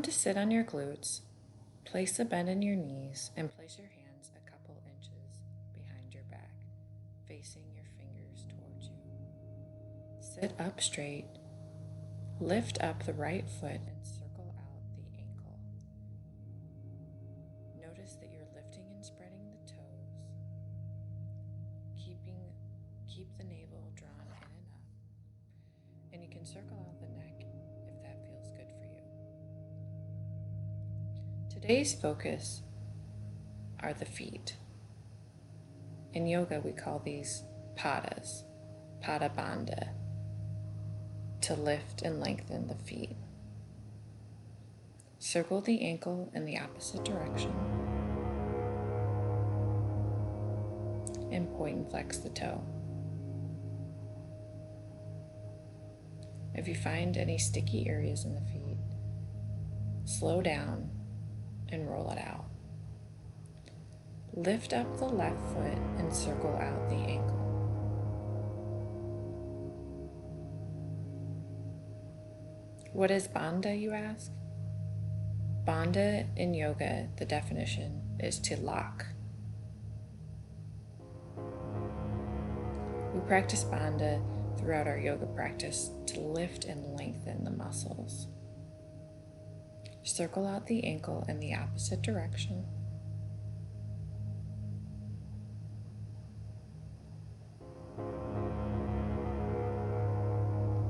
To sit on your glutes, place a bend in your knees, and place your hands a couple inches behind your back, facing your fingers towards you. Sit up straight, lift up the right foot and circle out the ankle. Notice that you're lifting and spreading the toes, keep the navel drawn in and up, and you can circle out the neck if that feels good for you. Today's focus are the feet. In yoga, we call these padas, pada bandha, to lift and lengthen the feet. Circle the ankle in the opposite direction and point and flex the toe. If you find any sticky areas in the feet, slow down and roll it out. Lift up the left foot and circle out the ankle. What is bandha, you ask? Bandha in yoga, the definition is to lock. We practice bandha throughout our yoga practice to lift and lengthen the muscles. Circle out the ankle in the opposite direction.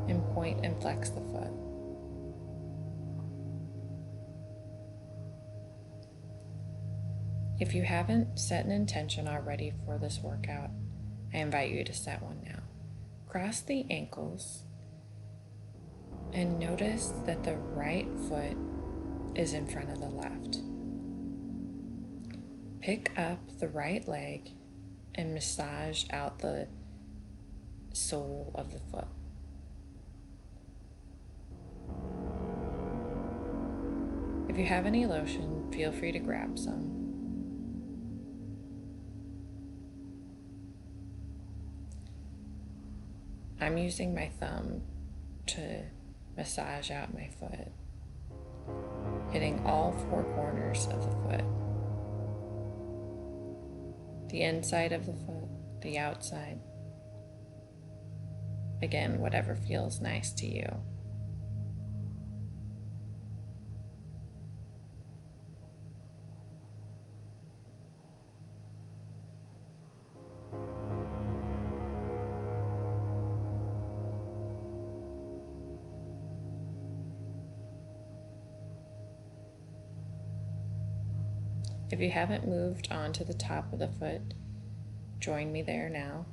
And point and flex the foot. If you haven't set an intention already for this workout, I invite you to set one now. Cross the ankles and notice that the right foot is in front of the left. Pick up the right leg and massage out the sole of the foot. If you have any lotion, feel free to grab some. I'm using my thumb to massage out my foot, hitting all four corners of the foot. The inside of the foot, the outside. Again, whatever feels nice to you. If you haven't moved on to the top of the foot, join me there now.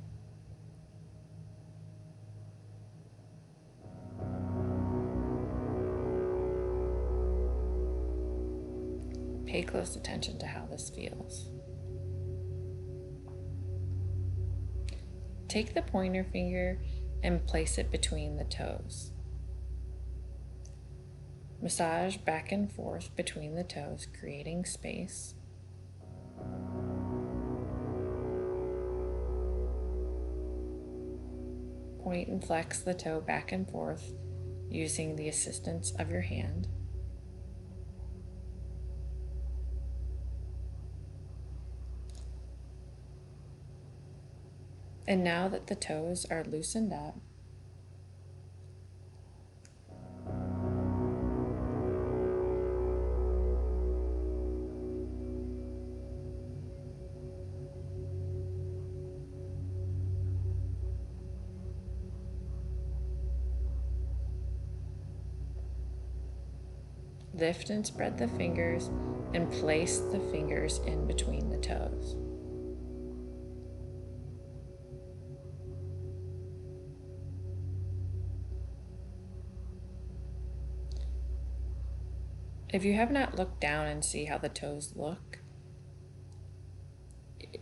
Pay close attention to how this feels. Take the pointer finger and place it between the toes. Massage back and forth between the toes, creating space. Point and flex the toe back and forth using the assistance of your hand. And now that the toes are loosened up, lift and spread the fingers and place the fingers in between the toes. If you have not looked down and see how the toes look,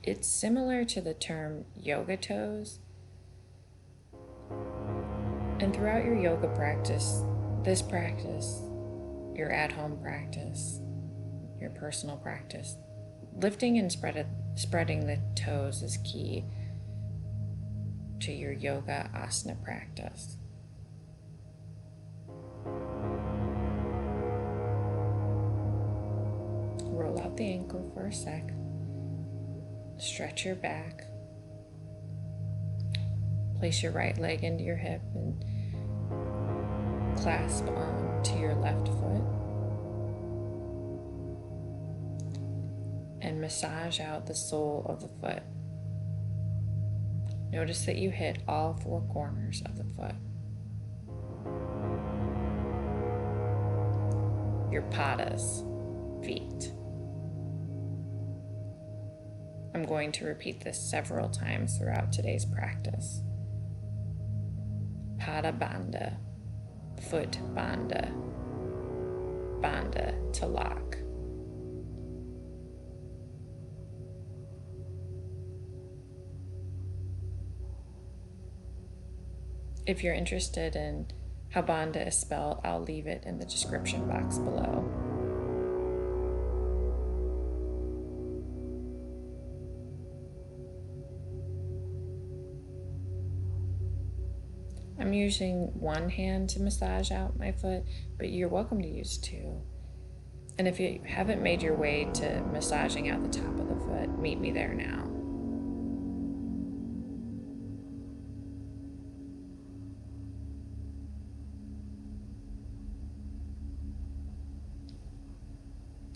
it's similar to the term yoga toes. And throughout your yoga practice, this practice, your at-home practice, your personal practice, lifting and spreading the toes is key to your yoga asana practice. Roll out the ankle for a sec. Stretch your back. Place your right leg into your hip and clasp on to your left foot. And massage out the sole of the foot. Notice that you hit all four corners of the foot. Your padas, feet. I'm going to repeat this several times throughout today's practice. Pada bandha, foot bandha, bandha to lock. If you're interested in how bandha is spelled, I'll leave it in the description box below. I'm using one hand to massage out my foot, but you're welcome to use two. And if you haven't made your way to massaging out the top of the foot, meet me there now.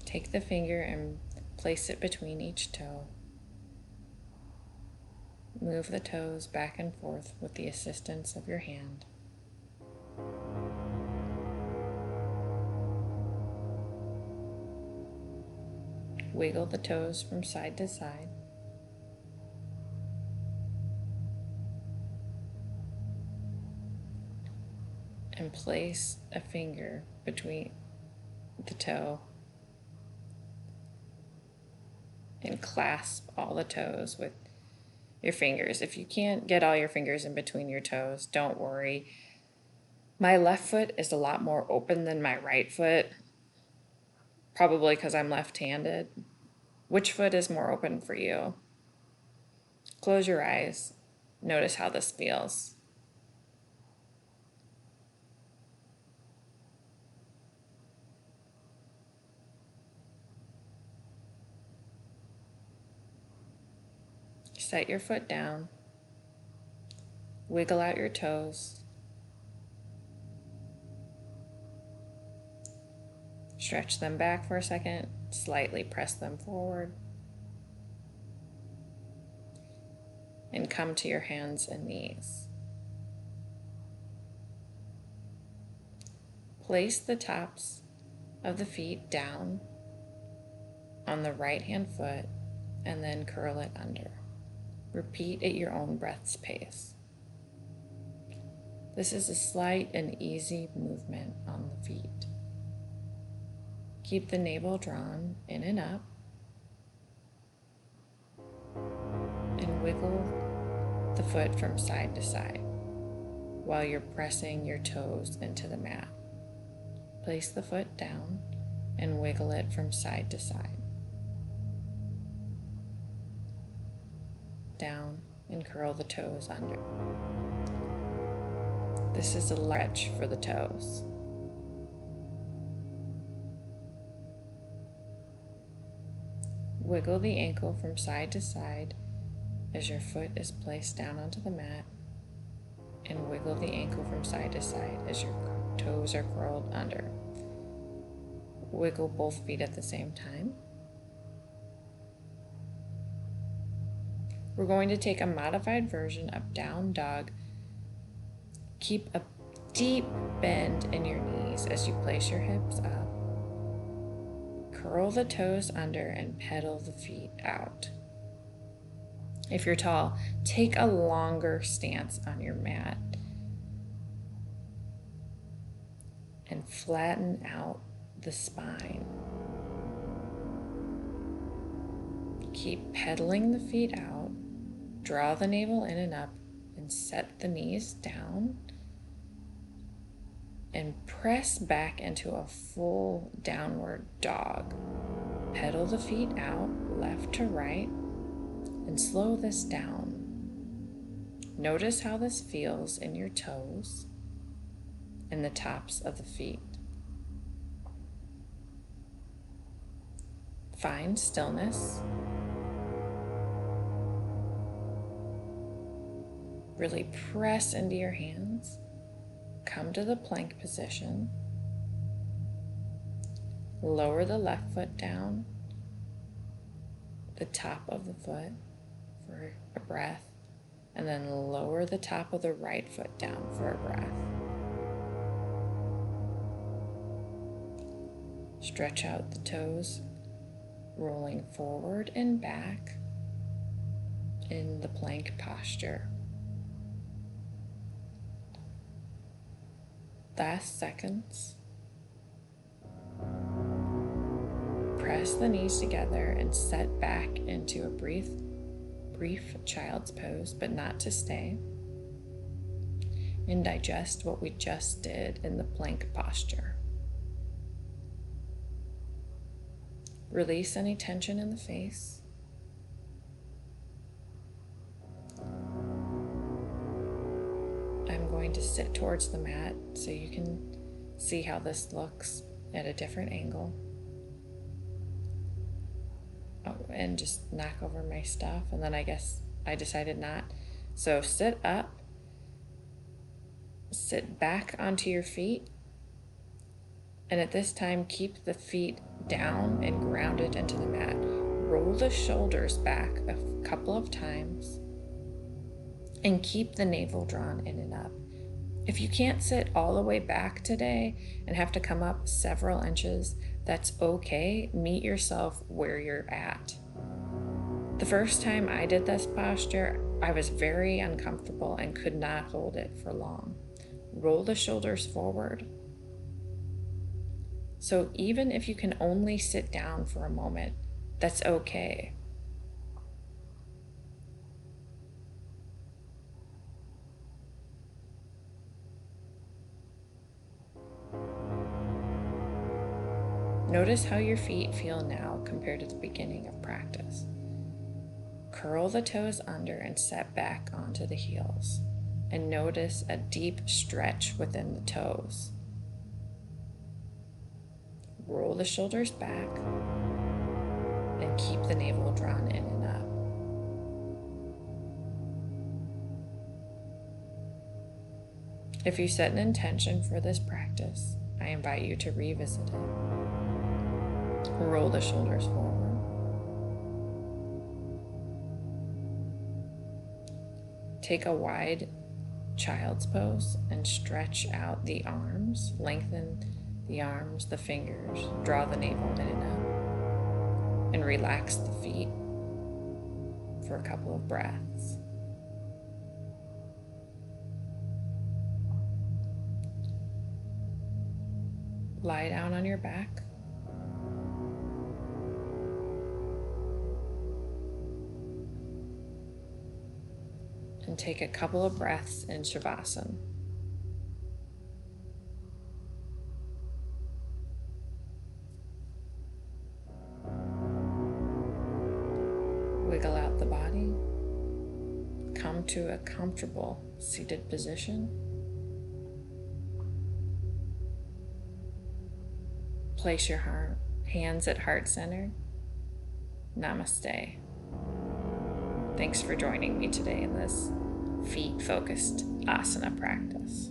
Take the finger and place it between each toe. Move the toes back and forth with the assistance of your hand. Wiggle the toes from side to side. And place a finger between the toe and clasp all the toes with your fingers. If you can't get all your fingers in between your toes, don't worry. My left foot is a lot more open than my right foot, probably because I'm left-handed. Which foot is more open for you? Close your eyes. Notice how this feels. Set your foot down. Wiggle out your toes. Stretch them back for a second. Slightly press them forward. And come to your hands and knees. Place the tops of the feet down on the right hand foot and then curl it under. Repeat at your own breath's pace. This is a slight and easy movement on the feet. Keep the navel drawn in and up, and wiggle the foot from side to side while you're pressing your toes into the mat. Place the foot down and wiggle it from side to side. Down and curl the toes under. This is a stretch for the toes. Wiggle the ankle from side to side as your foot is placed down onto the mat, and wiggle the ankle from side to side as your toes are curled under. Wiggle both feet at the same time. We're going to take a modified version of down dog. Keep a deep bend in your knees as you place your hips up. Curl the toes under and pedal the feet out. If you're tall, take a longer stance on your mat and flatten out the spine. Keep pedaling the feet out. Draw the navel in and up and set the knees down and press back into a full downward dog. Pedal the feet out left to right and slow this down. Notice how this feels in your toes and the tops of the feet. Find stillness. Really press into your hands. Come to the plank position. Lower the left foot down, the top of the foot for a breath, and then lower the top of the right foot down for a breath. Stretch out the toes, rolling forward and back in the plank posture. Last seconds. Press the knees together and set back into a brief child's pose, but not to stay. And digest what we just did in the plank posture. Release any tension in the face. I'm going to sit towards the mat so you can see how this looks at a different angle. Oh, and just knock over my stuff, and then I guess I decided not. So sit up, sit back onto your feet, and at this time keep the feet down and grounded into the mat. Roll the shoulders back a couple of times and keep the navel drawn in and up. If you can't sit all the way back today and have to come up several inches, that's okay. Meet yourself where you're at. The first time I did this posture, I was very uncomfortable and could not hold it for long. Roll the shoulders forward. So even if you can only sit down for a moment, that's okay. Notice how your feet feel now compared to the beginning of practice. Curl the toes under and set back onto the heels. And notice a deep stretch within the toes. Roll the shoulders back and keep the navel drawn in and up. If you set an intention for this practice, I invite you to revisit it. Roll the shoulders forward. Take a wide child's pose and stretch out the arms, lengthen the arms, the fingers, draw the navel in and up, and relax the feet for a couple of breaths. Lie down on your back. And take a couple of breaths in Shavasana. Wiggle out the body. Come to a comfortable seated position. Place your hands at heart center. Namaste. Thanks for joining me today in this feet-focused asana practice.